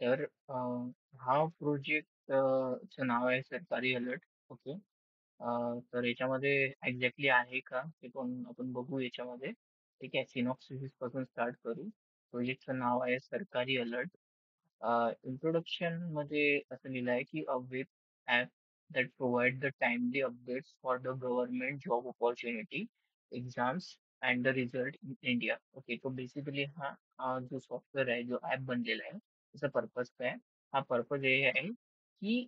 तर हा प्रोजेक्ट चं नाव आहे सरकारी अलर्ट. ओके. तर याच्यामध्ये एक्झॅक्टली आहे का ते पण आपण बघू याच्यामध्ये. ठीक आहे. सिनॉप्सिस पासून स्टार्ट करू. प्रोजेक्टचं नाव आहे सरकारी अलर्ट. इंट्रोडक्शन मध्ये असं लिहिलं आहे की a web app that provide the timely updates for the government job opportunity, exams and the result in India. Okay, तो बेसिकली हा जो सॉफ्टवेअर आहे, जो ॲप बनलेला आहे, त्याचा पर्पज काय आहे? हा पर्पज हे आहे की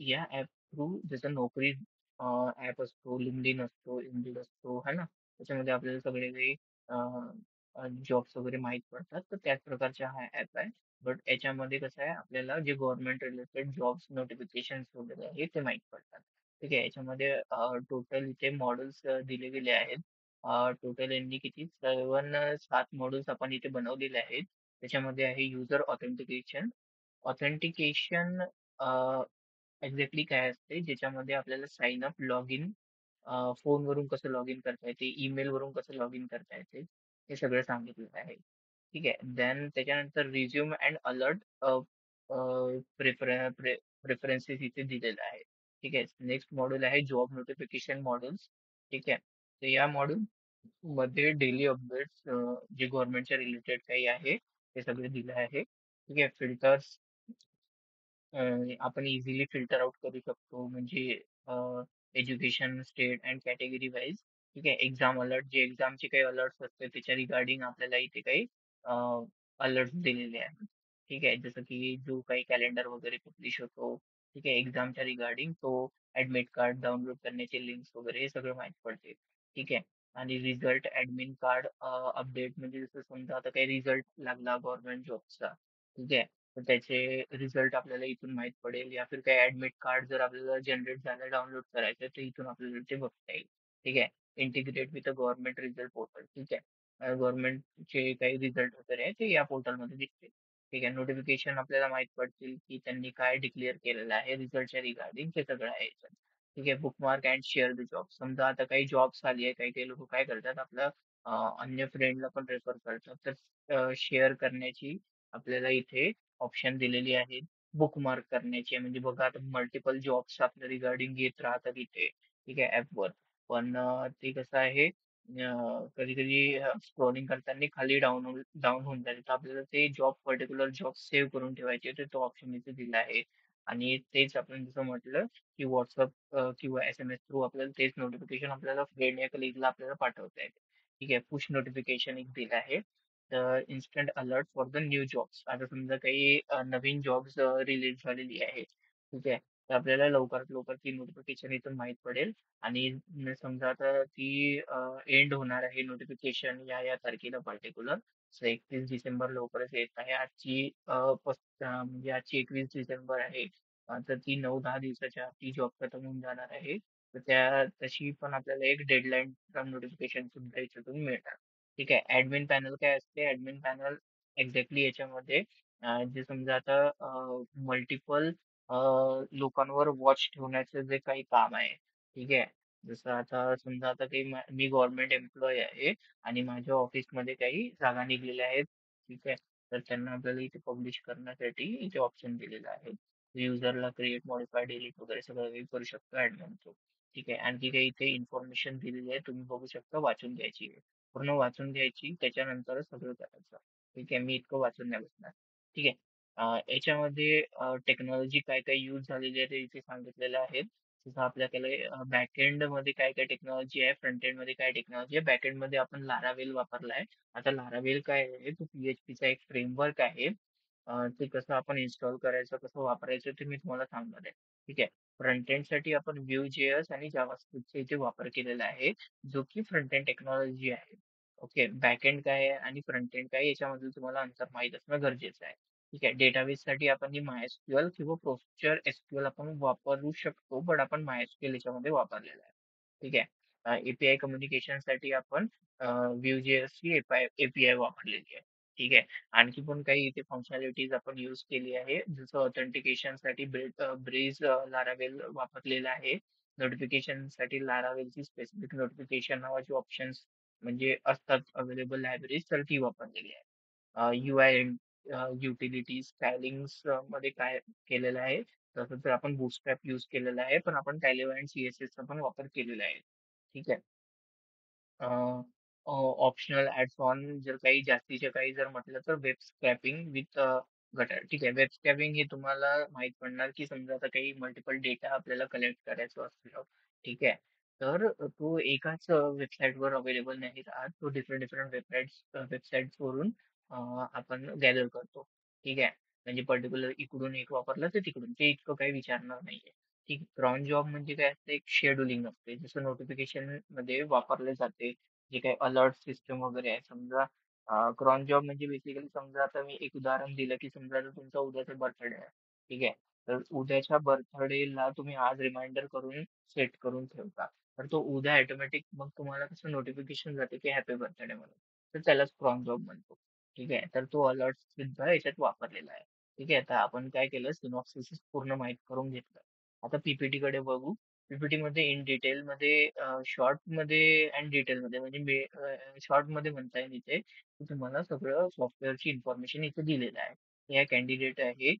या ॲप थ्रू जसं नोकरी ॲप असतो, लिंक्डइन असतो, इंडीड असतो, है ना? त्याच्यामध्ये आपल्याला सगळे काही जॉब्स वगैरे माहीत पडतात. तर त्याच प्रकारचा हा ॲप आहे. बट याच्यामध्ये कसं आहे आपल्याला जे गव्हर्नमेंट रिलेटेड जॉब्स नोटिफिकेशन्स वगैरे आहे ते माहित पडतात. ठीक आहे. याच्यामध्ये टोटल इथे मॉडेल्स दिले गेले आहेत. टोटल यांनी किती 7 मॉडेल्स आपण इथे बनवलेले आहेत. त्याच्यामध्ये आहे युजर ऑथेंटिकेशन. ऑथेंटिकेशन एक्झॅक्टली काय असते ज्याच्यामध्ये आपल्याला साइन अप लॉग इन फोनवरून कसं लॉग इन करता येते, ईमेल वरून कसं लॉग इन करता येते, हे सगळं सांगितलेलं आहे. ठीक आहे. देन त्याच्यानंतर रिझ्यूम अँड अलर्ट प्रेफरन्सेस इथे दिलेलं आहे. ठीक आहे. नेक्स्ट मॉड्यूल आहे जॉब नोटिफिकेशन मॉड्यूल्स. ठीक आहे. तर या मॉड्यूल मध्ये डेली अपडेट्स जे गव्हर्नमेंटच्या रिलेटेड काही आहे ते सगळे दिले आहे. ठीक आहे. फिल्टर्स आपण इझिली फिल्टर आउट करू शकतो म्हणजे education state and category wise. ठीक आहे. एक्झाम अलर्ट जे एक्झामचे काही अलर्ट्स असते त्याच्या रिगार्डिंग आपल्याला इथे काही अलर्ट्स दिलेले आहेत. ठीक आहे. जसं की जो काही कॅलेंडर वगैरे पब्लिश होतो. ठीक आहे. एक्झामच्या रिगार्डिंग तो ऍडमिट कार्ड डाउनलोड करण्याचे लिंक्स वगैरे हे सगळं माहित पडते. ठीक आहे. आणि रिझल्ट ऍडमिट कार्ड अपडेट म्हणजे जसं समजा आता काही रिझल्ट लागला गव्हर्नमेंट जॉबचा. ठीक आहे. तर त्याचे रिझल्ट आपल्याला इथून माहित पडेल या फिर काही ऍडमिट कार्ड जर आपल्याला जनरेट झालं डाउनलोड करायचं तर इथून आपल्याला ते बघता येईल. ठीक आहे. Integrate with government result portal. ठीक आहे. गव्हर्नमेंटचे काही रिझल्ट वगैरे आहे ते या पोर्टलमध्ये दिसतील. ठीक आहे. नोटिफिकेशन आपल्याला माहित पडतील की त्यांनी काय डिक्लेअर केलेलं आहे रिझल्टच्या रिगार्डिंग ते सगळं आहे याच्यात. ठीक आहे. Bookmark and share the job. समजा आता काही जॉब्स आली आहे, काही काही लोक काय करतात आपलं अन्य फ्रेंडला पण रेफर करतात. तर शेअर करण्याची आपल्याला इथे ऑप्शन दिलेली आहेत. बुकमार्क करण्याची म्हणजे बघा आता मल्टिपल जॉब्स आपल्या रिगार्डिंग येत राहतात इथे. ठीक आहे ऍपवर. पण ते कसं आहे कधी कधी स्क्रोलिंग करताना खाली डाऊन होऊन जाते. तर आपल्याला ते जॉब पर्टिक्युलर जॉब सेव्ह करून ठेवायचे तर तो ऑप्शन इथे दिला आहे. आणि तेच आपण जसं म्हटलं की व्हॉट्सअप किंवा SMS थ्रू आपल्याला तेच नोटिफिकेशन आपल्याला फ्रेंड या कलिगला आपल्याला पाठवता येते. ठीक आहे. पुश नोटिफिकेशन एक दिलं आहे. Instant alert for the new jobs. आता समजा काही नवीन जॉब्स रिलीज झालेली आहे. ठीक आहे. तर आपल्याला लवकरात लवकर ती नोटिफिकेशन इथून माहित पडेल. आणि समजा आता ती एंड होणार आहे नोटिफिकेशन या तारखेला पर्टिक्युलर. 31 डिसेंबर लवकरच येत आहे. म्हणजे आजची 21 डिसेंबर आहे. तर ती 9-10 दिवसाच्या आत ती जॉब खतम होऊन जाणार आहे. तर त्या तशी पण आपल्याला एक डेडलाईन नोटिफिकेशन सुद्धा याच्यातून मिळणार. ठीक आहे. ऍडमिन पॅनल काय असते? ऍडमिन पॅनल एक्झॅक्टली याच्यामध्ये जे समजा आता मल्टिपल लोकांवर वॉच ठेवण्याचं जे काही काम आहे. ठीक आहे. जसं आता समजा आता काही मी गव्हर्नमेंट एम्प्लॉय आहे आणि माझ्या ऑफिसमध्ये काही जागा निघलेल्या आहेत. ठीक आहे. तर त्यांना आपल्याला इथे पब्लिश करण्यासाठी इथे ऑप्शन दिलेला आहे. युजरला क्रिएट, मॉडिफाय, डिलीट वगैरे सगळं काही करू शकतो ऍडमिन थ्रू. ठीक आहे. आणखी काही इथे इन्फॉर्मेशन दिलेली आहे तुम्ही बघू शकता वाचून घ्यायची आहे. पूर्ण वाचून घ्यायची त्याच्यानंतरच सगळं करायचं. ठीक आहे. मी इतकं वाचून नाही बसणार. ठीक आहे. याच्यामध्ये टेक्नॉलॉजी काय काय यूज झालेली आहे ते इथे सांगितलेलं आहे. जसं आपल्याकडे बॅकएंड मध्ये काय काय टेक्नॉलॉजी आहे, फ्रंट एंड मध्ये काय टेक्नॉलॉजी आहे. बॅकएंड मध्ये आपण लारावेल वापरला आहे. आता लारावेल काय आहे तो PHP चा एक फ्रेमवर्क आहे. ते कसं आपण इन्स्टॉल करायचं, कसं वापरायचं ते मी तुम्हाला सांगणार आहे. ठीक आहे. फ्रंट एंड साठी आपण Vue.js आणि जावास्क्रिप्टचा इथे वापर केलेला आहे, जो की फ्रंट एंड टेक्नॉलॉजी आहे. ओके. बॅकएंड काय आहे आणि फ्रंट एंड काय आहे याच्यामधील तुम्हाला अंतर माहित असणं गरजेचं आहे. ठीक आहे. डेटाबेस साठी आपण ही MySQL किंवा प्रोफेसर SQL आपण वापरू शकतो, पण आपण MySQL याच्यामध्ये वापरलेला आहे. ठीक आहे. API कम्युनिकेशन साठी आपण Vue.js ची API वापरलेली आहे. ठीक आहे. आणखी पण काही इथे फंक्शनॅलिटीज आपण यूज केली आहे. जसं ऑथेंटिकेशन साठी ब्रेज लारावेल वापरलेला आहे. नोटिफिकेशन साठी लारावेलची स्पेसिफिक नोटिफिकेशन नावाची ऑप्शन्स म्हणजे असतात अवेलेबल लायब्ररीज तर ती वापरलेली आहे. UI युटिलिटीज स्टायलिंग्स मध्ये काय केलेलं आहे. तसं तर आपण बुटस्ट्रॅप यूज केलेला आहे, पण आपण टायलेव अँड CSS चा पण वापर केलेला आहे. ठीक आहे. ऑप्शनल ऍड्स ऑन जर काही जास्तीचे काही जर म्हटलं तर वेब स्क्रॅपिंग विथ गटर. ठीक आहे. वेब स्क्रॅपिंग हे तुम्हाला माहित पडणार की समजा आता काही मल्टिपल डेटा आपल्याला कलेक्ट करायचं असलं. ठीक आहे. तर तो एकाच वेबसाईट वर अवेलेबल नाही राहत. तो डिफरंट डिफरंट वेबसाईट्स वरून आपण गॅदर करतो. ठीक आहे. म्हणजे पर्टिक्युलर इकडून एक वापरलं तर तिकडून ते इतकं काही विचारणार नाहीये. ठीक. क्राउन जॉब म्हणजे काय असते, एक शेड्यूलिंग असते, जसं नोटिफिकेशन मध्ये वापरले जाते. जे काही अलर्ट सिस्टम वगैरे आहे समजा. क्रॉन जॉब म्हणजे बेसिकली समजा आता मी एक उदाहरण दिलं की समजा आता तुमचा उद्याचा बर्थडे आहे. ठीक आहे. तर उद्याच्या बर्थडेला तुम्ही आज रिमाइंडर करून सेट करून ठेवता. तर तो उद्या ऑटोमॅटिक मग तुम्हाला कसं नोटिफिकेशन जाते की हॅपी बर्थडे म्हणून. तर त्यालाच क्रॉन जॉब म्हणतो. ठीक आहे. तर तो अलर्ट सुद्धा याच्यात वापरलेला आहे. ठीक आहे. आता आपण काय केलं, सिनॉप्सिस पूर्ण माहित करून घेतलं. आता पीपीटी कडे बघू. पीपीटी मध्ये इन डिटेल मध्ये, शॉर्ट मध्ये आणि डिटेल मध्ये म्हणजे शॉर्ट मध्ये म्हणता येईल इथे की तुम्हाला सगळं सॉफ्टवेअरची इन्फॉर्मेशन इथे दिलेलं आहे. या कॅन्डिडेट आहे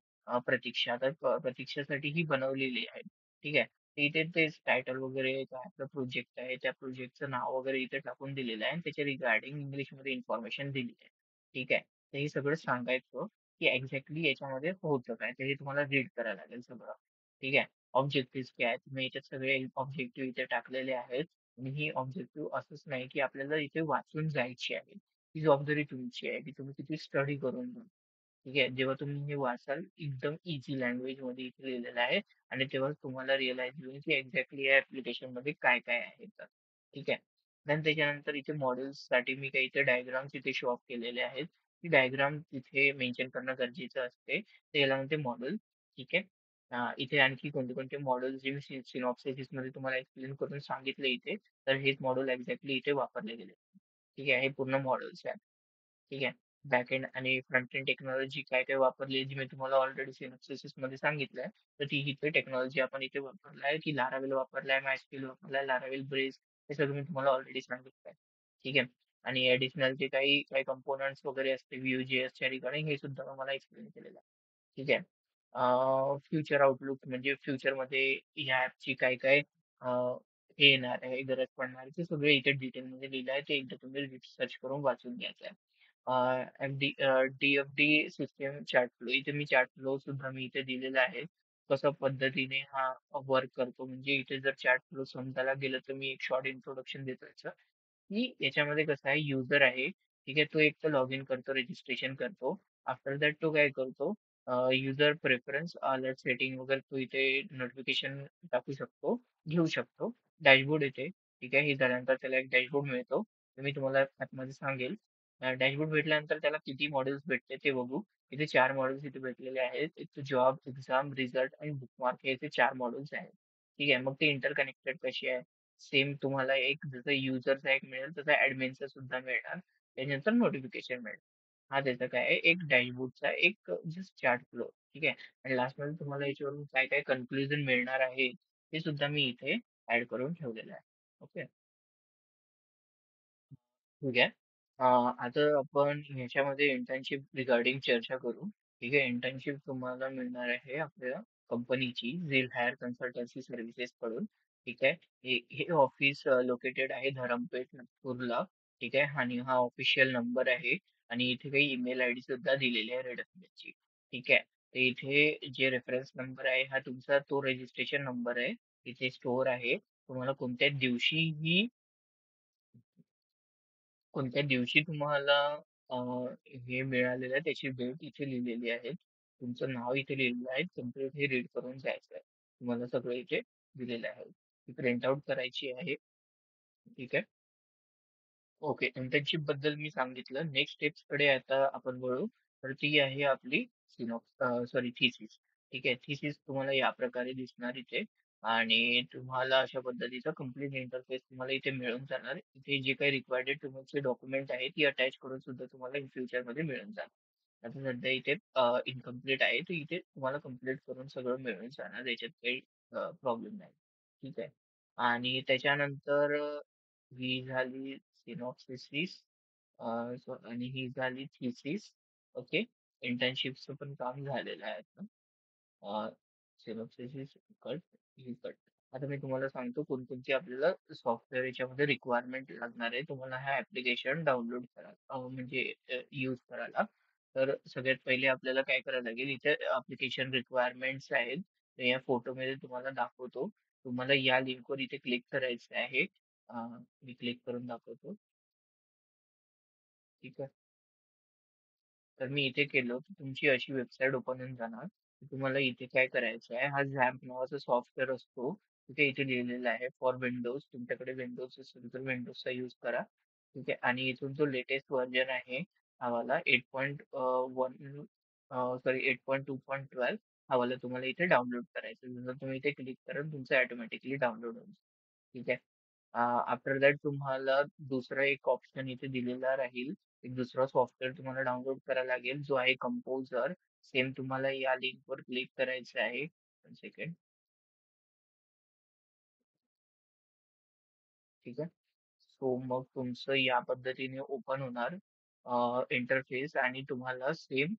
प्रतीक्षा. तर प्रतीक्षासाठी ही बनवलेली आहे. ठीक आहे. तर इथे तेच टायटल वगैरे काय आपलं प्रोजेक्ट आहे त्या प्रोजेक्टचं नाव वगैरे इथे टाकून दिलेलं आहे आणि त्याच्या रिगार्डिंग इंग्लिश मध्ये इन्फॉर्मेशन दिली आहे. ठीक आहे. तर हे सगळं सांगायचं की एक्झॅक्टली याच्यामध्ये होतं काय, तर हे तुम्हाला रीड करायला लागेल सगळं. ठीक आहे. ऑब्जेक्टिव्ह काय आहेत, तुम्ही याच्यात सगळे ऑब्जेक्टिव्ह इथे टाकलेले आहेत. आणि ही ऑब्जेक्टिव्ह असंच नाही की आपल्याला इथे वाचून जायची आहे. ही जबाबदारी तुमची आहे की तुम्ही किती स्टडी करून घ्या. ठीक आहे. जेव्हा तुम्ही हे वाचाल एकदम इझी लँग्वेज मध्ये इथे लिहिलेलं आहे आणि तेव्हा तुम्हाला रिअलाइज होईल की एक्झॅक्टली या ऍप्लिकेशन मध्ये काय काय आहे तर. ठीक आहे. then त्याच्यानंतर इथे मॉडेल्स साठी मी काही इथे डायग्राम्स इथे शो ऑफ केलेले आहेत. ती डायग्राम तिथे मेन्शन करणं गरजेचं असते. त्याला म्हणते मॉडेल. ठीक आहे. इथे आणखी कोणते कोणते मॉडेल्स जे मी सिनॉप्सिस मध्ये तुम्हाला एक्सप्लेन करून सांगितले इथे, तर हेच मॉडेल एक्झॅक्टली इथे वापरले गेले. ठीक आहे. हे पूर्ण मॉडेल्स आहेत. ठीक आहे. बॅकएंड आणि फ्रंट एंड टेक्नॉलॉजी काय काय वापरली जी मी तुम्हाला ऑलरेडी सिनॉप्सिस मध्ये सांगितलंय. तर ती इथे टेक्नॉलॉजी आपण इथे वापरला आहे की लारावेल वापरलाय, MySQL वापरलाय, लारावेल ब्रेस, हे सगळं मी तुम्हाला ऑलरेडी सांगितलंय. ठीक आहे. आणि ऍडिशनल जे काही काही कंपोनंट्स वगैरे असते Vue.js च्या रिगार्डिंग हे सुद्धा तुम्हाला एक्सप्लेन केलेलं आहे. ठीक आहे. फ्युचर आउटलुक म्हणजे फ्युचरमध्ये ह्या ॲपची काय काय हे येणार आहे, गरज पडणार आहे, ते सगळे इथे डिटेलमध्ये लिहिलं आहे. ते एकदा तुम्ही रिसर्च करून वाचून घ्यायचं आहे. DFD सिस्टम चार्ट फ्लो, इथे मी चार्ट फ्लो सुद्धा मी इथे दिलेला आहे. कशा पद्धतीने हा वर्क करतो, म्हणजे इथे जर चार्ट फ्लो समजायला गेलं तर मी एक शॉर्ट इंट्रोडक्शन देतो याचं. की याच्यामध्ये कसं आहे, युजर आहे. ठीक आहे. तो एक तर लॉग इन करतो, रजिस्ट्रेशन करतो. आफ्टर दॅट तो काय करतो, युजर प्रेफरन्स, अलर्ट सेटिंग वगैरे तो इथे नोटिफिकेशन टाकू शकतो, घेऊ शकतो. डॅशबोर्ड येते. ठीक आहे. हे झाल्यानंतर त्याला एक डॅशबोर्ड मिळतो. ते मी तुम्हाला ऍपमध्ये सांगेल. डॅशबोर्ड भेटल्यानंतर त्याला किती मॉडेल्स भेटते ते बघू. इथे 4 मॉडेल्स इथे भेटलेले आहेत. एक जॉब, एक्झाम, रिझल्ट आणि बुकमार्क, हे इथे 4 मॉडेल्स आहेत. ठीक आहे. मग ते इंटरकनेक्टेड कशी आहे, सेम तुम्हाला एक जसं युजरचा एक मिळेल तसं ऍडमिनचा सुद्धा मिळणार. त्याच्यानंतर नोटिफिकेशन मिळेल. हा त्याचा काय आहे, एक डॅशबोर्डचा एक जस्ट चार्ट फ्लो. ठीक आहे. आणि लास्ट मध्ये तुम्हाला याच्यावरून काय काय कन्क्लुजन मिळणार आहे ते सुद्धा मी इथे ऍड करून ठेवलेलं आहे. ओके. ठीक आहे. आता आपण ह्याच्यामध्ये इंटर्नशिप रिगार्डिंग चर्चा करू. ठीक आहे. इंटर्नशिप तुम्हाला मिळणार आहे आपल्या कंपनीची झेल हायर कन्सल्टन्सी सर्व्हिसेस कडून. ठीक आहे. हे ऑफिस लोकेटेड आहे धरमपेठ, नागपूरला. ठीक आहे. आणि हा ऑफिशियल नंबर आहे. आणि इथे काही ईमेल आयडी सुद्धा दिलेली आहे रेडफची. ठीक आहे. तर इथे जे रेफरन्स नंबर आहे हा तुमचा तो रजिस्ट्रेशन नंबर आहे. इथे स्टोअर आहे. तुम्हाला कोणत्याही कोणत्या दिवशी तुम्हाला अ, हे मिळालेलं आहे त्याची डेट इथे लिहिलेली आहे. तुमचं नाव इथे लिहिलेलं आहे. कम्प्लीट हे रीड करून जायचं आहे. तुम्हाला सगळं इथे दिलेलं आहे. ती प्रिंट आउट करायची आहे. ठीक आहे. ओके. इंटर्नशिप बद्दल मी सांगितलं. नेक्स्ट स्टेप्स कडे आता आपण वळू. तर ती आहे आपली सॉरी थिसिस. ठीक आहे. थिसिस तुम्हाला या प्रकारे दिसणार इथे. आणि तुम्हाला अशा पद्धतीचा कम्प्लीट इंटरफेस तुम्हाला इथे मिळून जाणार. इथे जे काही रिक्वायर्ड तुमचे डॉक्युमेंट आहे ती अटॅच करून सुद्धा तुम्हाला इन फ्युचर मध्ये मिळून जाणार. आता सध्या इथे इनकम्प्लीट आहे, तर इथे तुम्हाला कम्प्लीट करून सगळं मिळून जाणार. याच्यात काही प्रॉब्लेम नाही. ठीक आहे. आणि त्याच्यानंतर ही झाली सिनॉप्सिस, आणि ही झाली थिसिस. ओके. इंटर्नशिपचं पण काम झालेलं आहे आता. सिनॉप्सिस कट, ही कट. आता मी तुम्हाला सांगतो कोणकोणती आपल्याला सॉफ्टवेअर याच्यामध्ये रिक्वायरमेंट लागणार आहे तुम्हाला हा ऍप्लिकेशन डाउनलोड करा म्हणजे यूज करायला. तर सगळ्यात पहिले आपल्याला काय करायला लागेल, इथे ऍप्लिकेशन रिक्वायरमेंट्स आहेत. तर या फोटोमध्ये तुम्हाला दाखवतो. तुम्हाला या लिंकवर इथे क्लिक करायचं आहे. मी क्लिक करून दाखवतो. ठीक आहे. तर मी इथे केलं तर तुमची अशी वेबसाईट ओपन होऊन जाणार. तर तुम्हाला इथे काय करायचं आहे, हा झॅम्प नावाचा सॉफ्टवेअर असतो. तिथे इथे लिहिलेलं आहे फॉर विंडोज. तुमच्याकडे विंडोज असेल तर विंडोजचा यूज करा. ठीक आहे. आणि इथून जो लेटेस्ट व्हर्जन आहे हा वाला 8.1 सॉरी 8.2.12 हा वाला तुम्हाला इथे डाउनलोड करायचा आहे. जर तुम्ही इथे क्लिक कराल तुमचं ऑटोमॅटिकली डाउनलोड होईल. ठीक आहे. आफ्टर दॅट तुम्हाला दुसरा एक ऑप्शन इथे दिलेला राहील. एक दुसरा सॉफ्टवेअर तुम्हाला डाउनलोड करायला लागेल जो आहे कंपोजर. सेम तुम्हाला या लिंकवर क्लिक करायचं आहे. 1 सेकंड. ठीक आहे. सो मग तुमचं या पद्धतीने ओपन होणार इंटरफेस आणि तुम्हाला सेम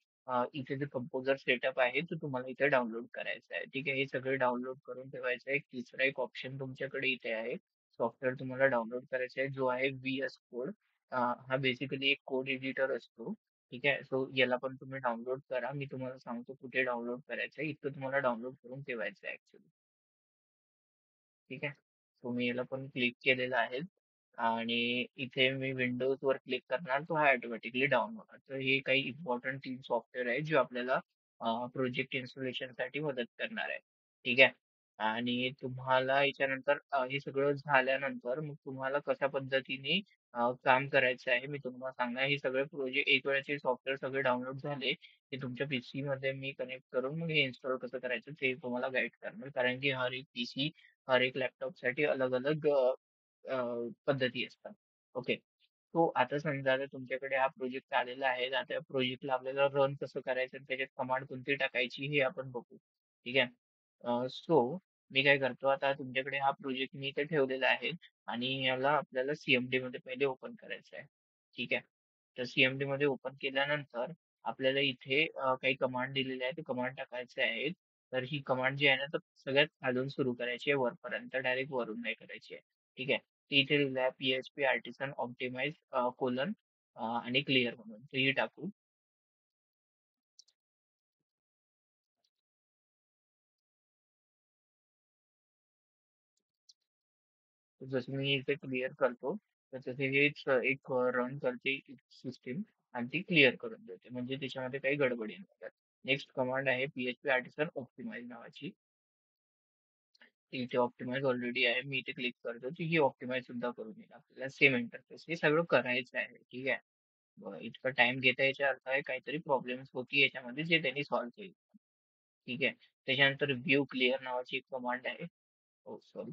इथे जे कंपोजर सेटअप आहे तो तुम्हाला इथे डाउनलोड करायचा आहे. ठीक आहे. हे सगळे डाउनलोड करून ठेवायचं आहे. तिसरा एक ऑप्शन तुमच्याकडे इथे आहे. सॉफ्टवेअर तुम्हाला डाउनलोड करायचा आहे जो आहे VS कोड. हा बेसिकली एक कोड एडिटर असतो. ठीक आहे. सो याला पण तुम्ही डाउनलोड करा. मी तुम्हाला सांगतो कुठे डाउनलोड करायचं आहे. इथं तुम्हाला डाउनलोड करून ठेवायचं आहे ऍक्च्युली. ठीक आहे. सो मी याला पण क्लिक केलेलं आहे आणि इथे मी विंडोज वर क्लिक करणार तो हा ऑटोमॅटिकली डाउन होणार. तर हे काही इम्पॉर्टंट 3 सॉफ्टवेअर आहे जे आपल्याला प्रोजेक्ट इन्स्टॉलेशन साठी मदत करणार आहे. ठीक आहे. आणि तुम्हाला याच्यानंतर हे सगळं झाल्यानंतर मग तुम्हाला कशा पद्धतीने काम करायचं आहे मी तुम्हाला सांगणार. हे सगळे प्रोजेक्ट एक वेळेचे सॉफ्टवेअर सगळे डाउनलोड झाले की तुमच्या पीसी मध्ये मी कनेक्ट करून मग हे इन्स्टॉल कसं करायचं ते तुम्हाला गाईड करणार. कारण की हर एक पीसी हर एक लॅपटॉप साठी अलग अलग पद्धती असतात. ओके. तो आता समजा आता तुमच्याकडे हा प्रोजेक्ट आलेला आहे. आता या प्रोजेक्टला आपल्याला रन कसं करायचं आणि त्याच्यात कमांड कोणती टाकायची हे आपण बघू. ठीक आहे. सो मी काय करतो आता तुमच्याकडे हा प्रोजेक्ट मी इथे ठेवलेला आहे आणि याला आपल्याला सीएमडी मध्ये पहिले ओपन करायचं आहे. ठीक आहे. तर सीएमडी मध्ये ओपन केल्यानंतर आपल्याला इथे काही कमांड दिलेले आहे ते कमांड टाकायचे आहेत. तर ही कमांड जी आहे ना तर सगळ्यात खालून सुरू करायची आहे वरपर्यंत डायरेक्ट वरून नाही करायची आहे. ठीक आहे. ती इथे लिहिलं आहे PHP आर्टिसन ऑप्टिमाइज कोलन आणि क्लिअर म्हणून तर ही टाकू. तर जसं मी इथे क्लिअर करतो तर तसे हेच एक रन करते सिस्टीम आणि ती क्लिअर करून देते म्हणजे त्याच्यामध्ये काही गडबडी नाही. नेक्स्ट कमांड आहे PHP आर्टिसन ऑप्टिमाइज नावाची. ती इथे ऑप्टिमाइज ऑलरेडी आहे. मी इथे क्लिक करतो ती ही ऑप्टिमाइज सुद्धा करून येईल आपल्याला सेम इंटरफेस. हे सगळं करायचं आहे. ठीक आहे. बरं, इतका टाइम घेता याचा अर्थ आहे काहीतरी प्रॉब्लेम्स होती याच्यामध्ये जे त्यांनी सॉल्व्ह केले. ठीक आहे. त्याच्यानंतर व्ह्यू क्लिअर नावाची एक कमांड आहे. हो sorry.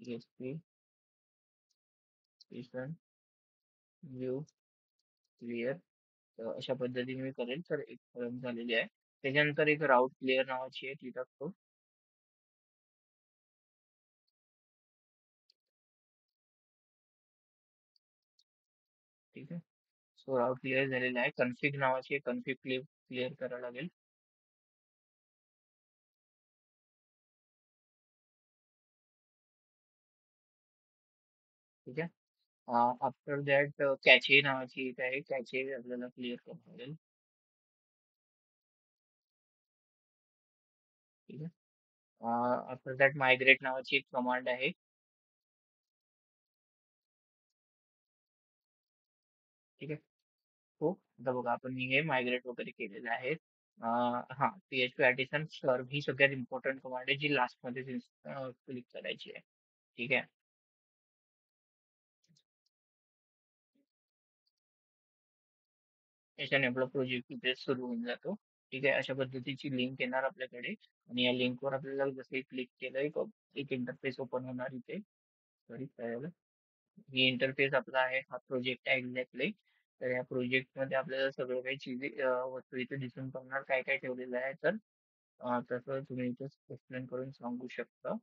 PHP station view clear अशा पद्धतीने मी करेल तर एक रन झालेली आहे. त्याच्यानंतर एक राऊट क्लिअर नावाची आहे ती टाकतो. ठीक आहे. सो राऊट क्लिअर झालेला आहे. कन्फिग नावाची कन्फिग क्लिअर क्लिअर करावं लागेल. ठीक आहे. आफ्टर दॅट कॅचे नावाची एक आहे कॅचे आपल्याला क्लिअर करावं लागेल. ठीक आहे. आफ्टर दॅट मायग्रेट नावाची एक कमांड आहे. ठीक आहे. हो. आता बघा आपण हे मायग्रेट वगैरे केलेलं आहे. हा PHP आर्टिसन सर्व ही सगळ्यात इम्पॉर्टंट कमांड आहे जी लास्ट मध्ये क्लिक करायची आहे. ठीक आहे. याच्याने आपला प्रोजेक्ट इथे सुरू होऊन जातो. ठीक आहे. अशा पद्धतीची लिंक येणार आपल्याकडे आणि या लिंकवर आपल्याला जसं क्लिक केलं एक इंटरफेस ओपन होणार इथे. सॉरी काय झालं. ही इंटरफेस आपला आहे हा प्रोजेक्ट आहे एक्झॅक्टली. तर या प्रोजेक्ट मध्ये आपल्याला सगळं काही चीज वस्तू इथे दिसून पडणार काय काय ठेवलेलं आहे तर तसं तुम्ही इथे एक्सप्लेन करून सांगू शकता.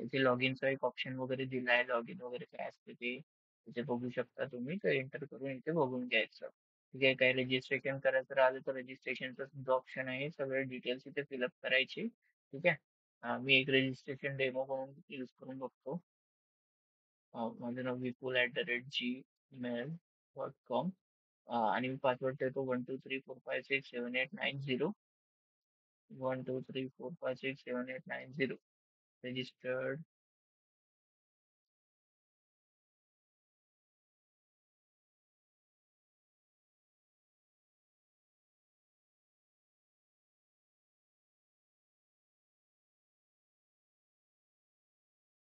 इथे लॉगिनचा एक ऑप्शन वगैरे दिला आहे लॉगिन वगैरे काय असते ते. इथे बघू शकता तुम्ही, तर एंटर करून इथे बघून घ्यायचं. ठीक आहे, काही रजिस्ट्रेशन करायचं राहिलं तर रजिस्ट्रेशनचा सुद्धा ऑप्शन आहे, सगळे डिटेल्स इथे फिलअप करायचे. ठीक आहे. मी एक रजिस्ट्रेशन डेमो म्हणून यूज करून बघतो. माझं नाव विपुल@gmail.com, आणि मी पासवर्ड देतो 1234567890. 1234567890. रजिस्टर्ड.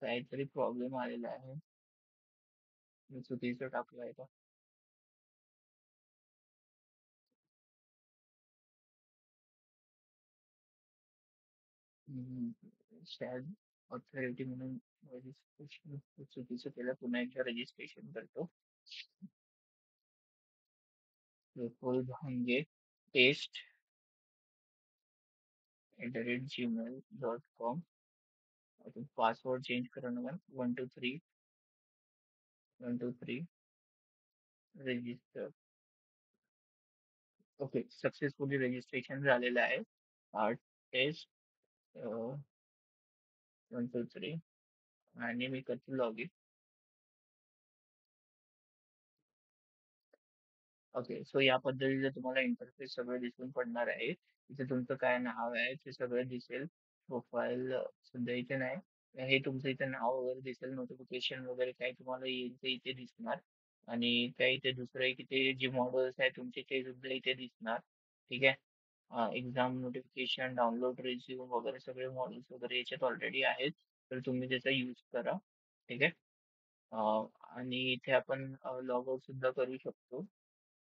काहीतरी प्रॉब्लेम आलेला आहे, मी चुकीचं टाकलंय का? शायद ऑथॉरिटी म्हणून रजिस्ट्रेशन चुकीचं केलं, पुन्हा एकदा रजिस्ट्रेशन करतो. विपुल भांगे टेस्ट @gmail.com. पासवर्ड चेंज करणं 123 रजिस्टर. ओके, सक्सेसफुली रजिस्ट्रेशन झालेलं आहे. टेस्ट 123, आणि मी करतो लॉग इन. ओके, सो या पद्धतीचं तुम्हाला इंटरफेस सगळं दिसून पडणार आहे. इथे तुमचं काय नाव आहे ते सगळं दिसेल. प्रोफाईल सध्या इथे नाही. हे तुमचं इथे नाव वगैरे दिसेल, नोटिफिकेशन वगैरे काय तुम्हाला येईल ते इथे दिसणार. आणि त्या इथे दुसरं एक इथे जे मॉडेल्स आहे तुमचे ते सुद्धा इथे दिसणार. ठीक आहे. एक्झाम नोटिफिकेशन, डाउनलोड रिझ्यूम वगैरे सगळे मॉडेल्स वगैरे याच्यात ऑलरेडी आहेत. तर तुम्ही त्याचा यूज करा. ठीक आहे. आणि इथे आपण लॉग आउट सुद्धा करू शकतो.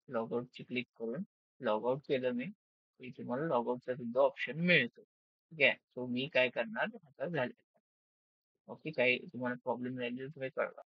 लॉग आउटची क्लिक करून लॉग आउट केलं मी, की तुम्हाला लॉग आउटचा सुद्धा ऑप्शन मिळतो. ठीक आहे. सो मी काय करणार आता झाले. ओके, काही तुम्हाला प्रॉब्लेम राहिली तर तुम्ही कळवा.